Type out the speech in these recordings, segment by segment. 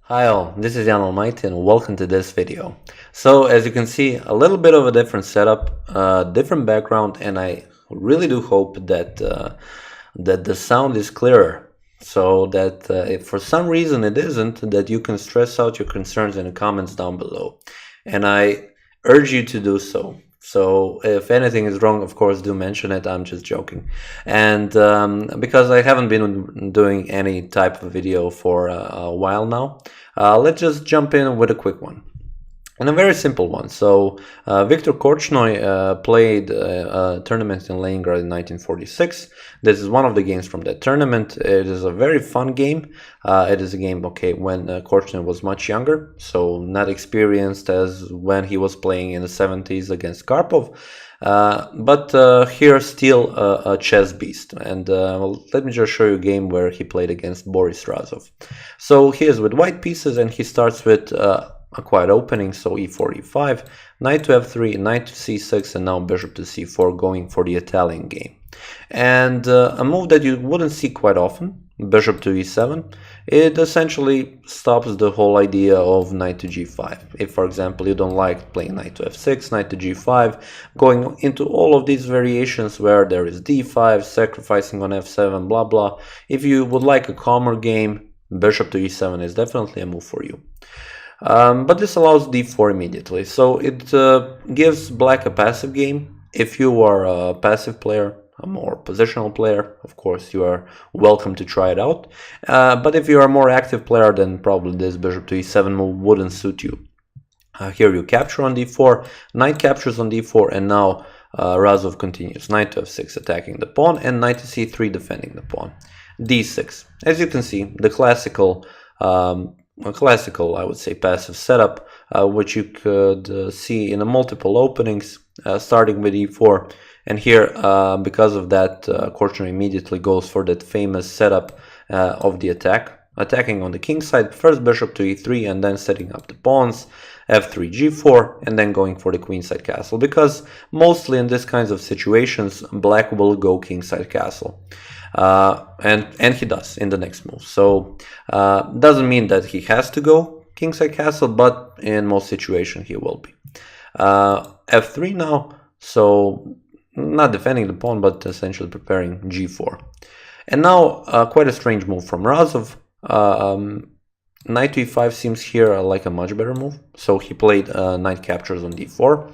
Hi all, this is Allmighty and welcome to this video. So as you can see, a little bit of a different setup, different background, and I really do hope that that the sound is clearer, so that if for some reason it isn't, that you can stress out your concerns in the comments down below. And I urge you to do so. So if anything is wrong, of course, do mention it. I'm just joking. And because I haven't been doing any type of video for a while now, let's just jump in with a quick one. And a very simple one. So Viktor Korchnoi played a tournament in Leningrad in 1946. This is one of the games from that tournament. It is a very fun game. It is a game, okay, when Korchnoi was much younger, so not experienced as when he was playing in the 70s against Karpov. But here still a chess beast. And let me just show you a game where he played against Boris Razov. So he is with white pieces and he starts with a quiet opening, so e4, e5, knight to f3, knight to c6, and now bishop to c4, going for the Italian game. And a move that you wouldn't see quite often, bishop to e7, it essentially stops the whole idea of knight to g5. If, for example, you don't like playing knight to f6, knight to g5, going into all of these variations where there is d5, sacrificing on f7, blah blah, if you would like a calmer game, bishop to e7 is definitely a move for you. But this allows d4 immediately, so it gives black a passive game. If you are a passive player, a more positional player, of course you are welcome to try it out. But if you are a more active player, then probably this bishop to e7 move wouldn't suit you. Here you capture on d4, knight captures on d4, and now Razov continues. Knight to f6 attacking the pawn, and knight to c3 defending the pawn. d6. As you can see, the classical I would say, passive setup, which you could see in multiple openings, starting with e4. And here, because of that, Korchnoi immediately goes for that famous setup of the attack, attacking on the king side, first bishop to e3, and then setting up the pawns, f3, g4, and then going for the queenside castle, because mostly in this kinds of situations, black will go kingside castle. And he does in the next move. So doesn't mean that he has to go kingside castle, but in most situations he will be. f3 now, so not defending the pawn, but essentially preparing g4. And now quite a strange move from Razov. Knight to e5 seems here like a much better move. So he played knight captures on d4.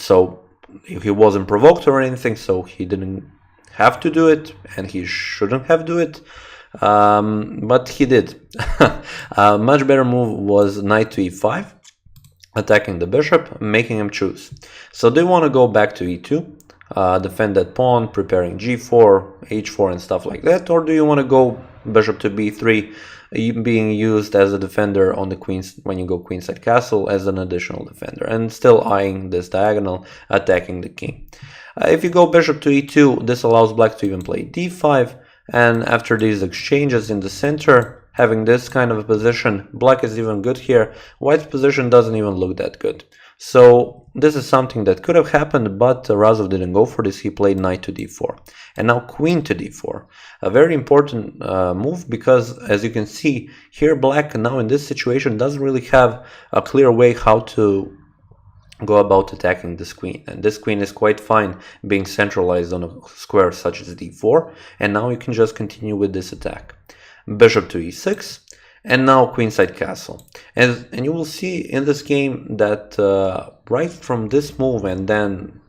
So he wasn't provoked or anything, so he didn't have to do it, and he shouldn't have do it, but he did. A much better move was knight to e5, attacking the bishop, making him choose. So do you want to go back to e2, defend that pawn, preparing g4, h4 and stuff like that, or do you want to go bishop to b3, being used as a defender on the queens when you go queenside castle as an additional defender, and still eyeing this diagonal, attacking the king. If you go bishop to e2, this allows black to even play d5, and after these exchanges in the center, having this kind of a position, black is even good here. White's position doesn't even look that good. So this is something that could have happened, but Razov didn't go for this. He played knight to d4, and now queen to d4. A very important move, because as you can see here, black now in this situation doesn't really have a clear way how to go about attacking this queen, and this queen is quite fine being centralized on a square such as d4, and now you can just continue with this attack. Bishop to e6, and now queenside castle. And you will see in this game that right from this move and then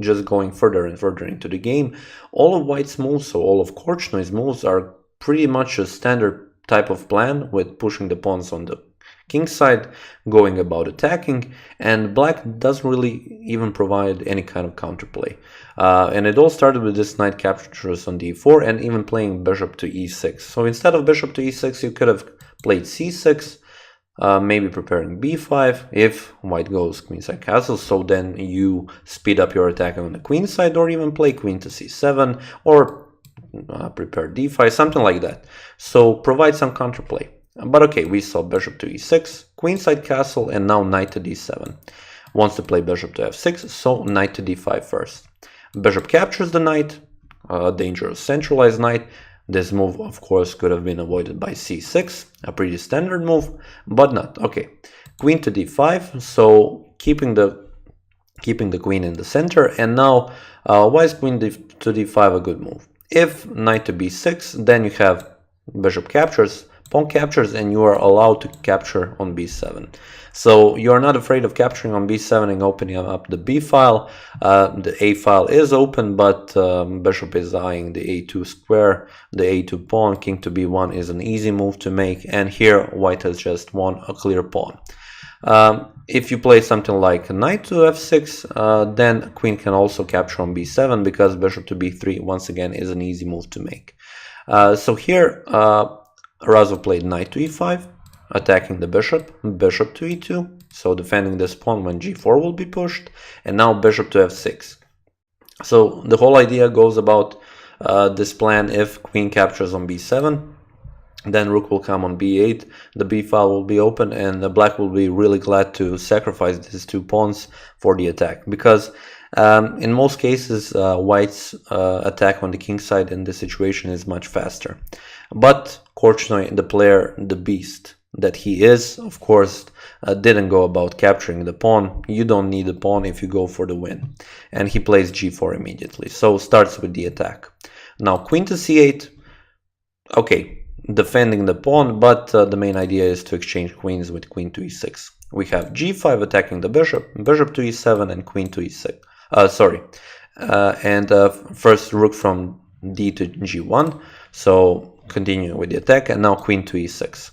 just going further and further into the game, all of white's moves, so all of Korchnoi's moves, are pretty much a standard type of plan, with pushing the pawns on the king side, going about attacking, and black doesn't really even provide any kind of counterplay. And it all started with this knight captures on d4 and even playing bishop to e6. So instead of bishop to e6, you could have played c6, maybe preparing b5 if white goes queenside castle, so then you speed up your attack on the queen side, or even play queen to c7, or prepare d5, something like that. So provide some counterplay. But okay, we saw bishop to e6, queenside castle, and now knight to d7. Wants to play bishop to f6, so knight to d5 first. Bishop captures the knight, dangerous centralized knight. This move, of course, could have been avoided by c6, a pretty standard move, but not. Okay, queen to d5, so keeping the queen in the center. And now, why is queen to d5 a good move? If knight to b6, then you have bishop captures, pawn captures, and you are allowed to capture on b7. So you are not afraid of capturing on b7 and opening up the b file. The a file is open, but bishop is eyeing the a2 square, the a2 pawn. King to b1 is an easy move to make, and here white has just won a clear pawn. If you play something like knight to f6, then queen can also capture on b7, because bishop to b3 once again is an easy move to make. So here Razov played knight to e5, attacking the bishop to e2, so defending this pawn when g4 will be pushed, and now bishop to f6. So the whole idea goes about this plan: if queen captures on b7, then rook will come on b8, the b file will be open, and the black will be really glad to sacrifice these two pawns for the attack, because in most cases white's attack on the king side in this situation is much faster. But Korchnoi, the player, the beast that he is, of course, didn't go about capturing the pawn. You don't need the pawn if you go for the win. And he plays g4 immediately, so starts with the attack. Now queen to c8, okay, defending the pawn, but the main idea is to exchange queens with queen to e6. We have g5 attacking the bishop, bishop to e7, and queen to e6. First rook from d to g1, so continuing with the attack, and now queen to e6.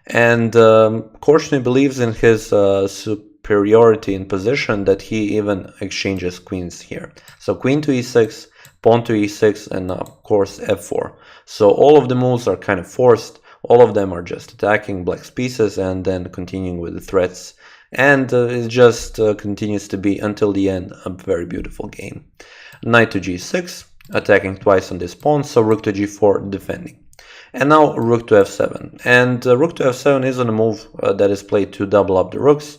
And Korchnoi believes in his superiority in position, that he even exchanges queens here. So queen to e6, pawn to e6, and of course f4. So all of the moves are kind of forced. All of them are just attacking black's pieces and then continuing with the threats. And it just continues to be, until the end, a very beautiful game. Knight to g6, attacking twice on this pawn, so rook to g4, defending. And now rook to f7. And rook to f7 isn't a move that is played to double up the rooks,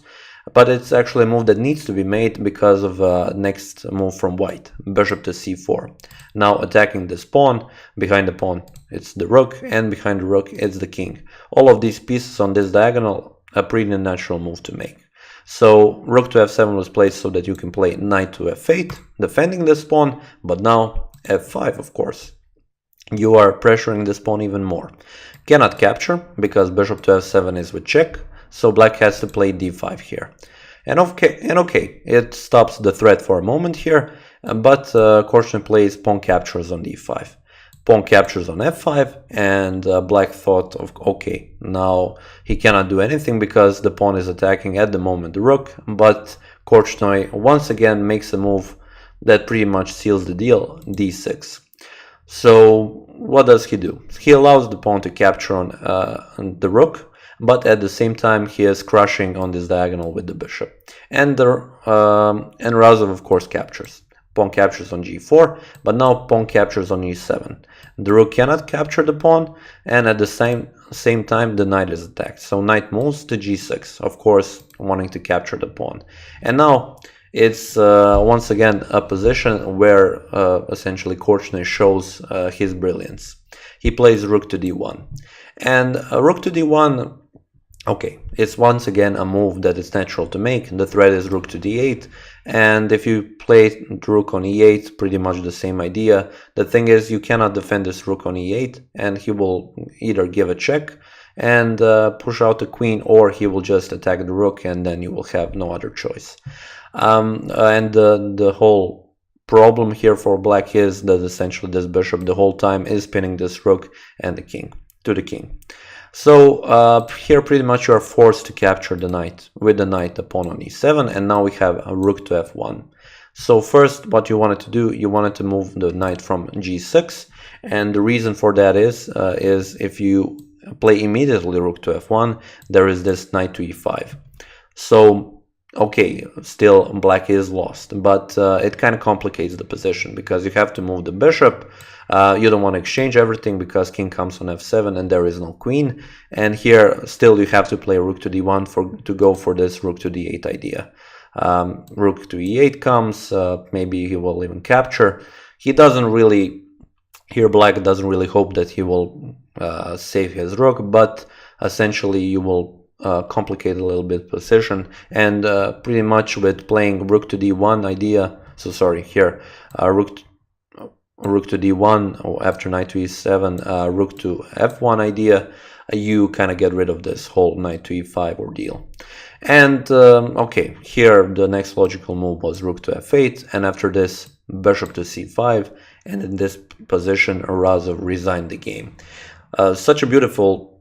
but it's actually a move that needs to be made because of next move from white, bishop to c4. Now attacking this pawn, behind the pawn it's the rook, and behind the rook it's the king. All of these pieces on this diagonal, a pretty natural move to make. So rook to f7 was played so that you can play knight to f8, defending this pawn, but now f5, of course. You are pressuring this pawn even more. Cannot capture, because bishop to f7 is with check, so black has to play d5 here. And okay, it stops the threat for a moment here, but Korchnoi plays pawn captures on d5. Pawn captures on f5, and black thought of, okay, now he cannot do anything because the pawn is attacking at the moment the rook, but Korchnoi once again makes a move that pretty much seals the deal, d6. So what does he do? He allows the pawn to capture on the rook, but at the same time he is crushing on this diagonal with the bishop. And Razov, of course, captures. Pawn captures on g4, but now pawn captures on e7. The rook cannot capture the pawn, and at the same time the knight is attacked. So knight moves to g6, of course, wanting to capture the pawn. And now it's once again a position where essentially Korchnoi shows his brilliance. He plays rook to d1. And rook to d1, okay, it's once again a move that is natural to make. The threat is rook to d8, and if you play rook on e8, pretty much the same idea. The thing is, you cannot defend this rook on e8, and he will either give a check and push out the queen, or he will just attack the rook, and then you will have no other choice. And the whole problem here for black is that essentially this bishop the whole time is pinning this rook and the king to the king. So here pretty much you are forced to capture the knight with the knight, the pawn on e7, and now we have a rook to f1. So first, what you wanted to do, you wanted to move the knight from g6, and the reason for that is if you play immediately rook to f1, there is this knight to e5. So okay, still black is lost, but it kind of complicates the position because you have to move the bishop. You don't want to exchange everything because king comes on f7 and there is no queen. And here still you have to play rook to d1 to go for this rook to d8 idea. Rook to e8 comes, maybe he will even capture. He doesn't really Here black doesn't really hope that he will save his rook, but essentially you will complicate a little bit position, and pretty much with playing rook to d1 idea, so sorry, here rook to d1 or after knight to e7, rook to f1 idea, you kind of get rid of this whole knight to e5 ordeal. And okay, here the next logical move was rook to f8, and after this bishop to c5, and in this position Razov resigned the game. Such a beautiful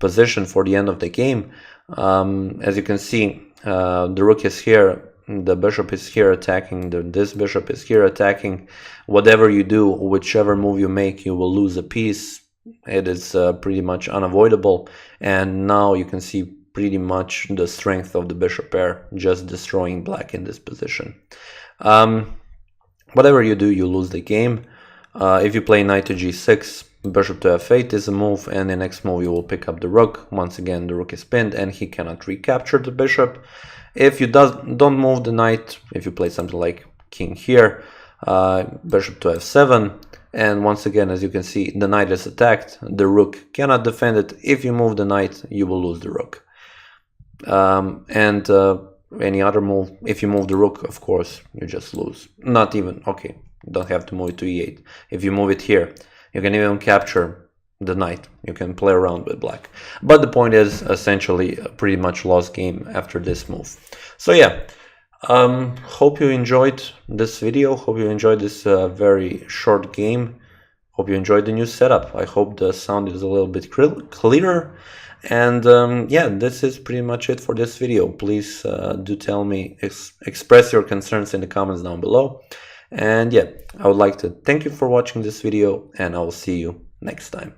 position for the end of the game. As you can see, the rook is here, the bishop is here attacking, this bishop is here attacking. Whatever you do, whichever move you make, you will lose a piece. It is pretty much unavoidable, and now you can see pretty much the strength of the bishop pair, just destroying black in this position. Whatever you do, you lose the game. If you play knight to g6, bishop to f8 is a move, and the next move you will pick up the rook. Once again, the rook is pinned and he cannot recapture the bishop. If you don't move the knight, if you play something like king here, bishop to f7, and once again, as you can see, the knight is attacked, the rook cannot defend it. If you move the knight, you will lose the rook. Any other move, if you move the rook, of course, you just lose. Not even, okay, you don't have to move it to e8. If you move it here, you can even capture the knight. You can play around with black. But the point is, essentially, a pretty much lost game after this move. So yeah, hope you enjoyed this video. Hope you enjoyed this very short game. Hope you enjoyed the new setup. I hope the sound is a little bit clearer. And yeah, this is pretty much it for this video. Please do tell me, express your concerns in the comments down below. And yeah, I would like to thank you for watching this video, and I will see you next time.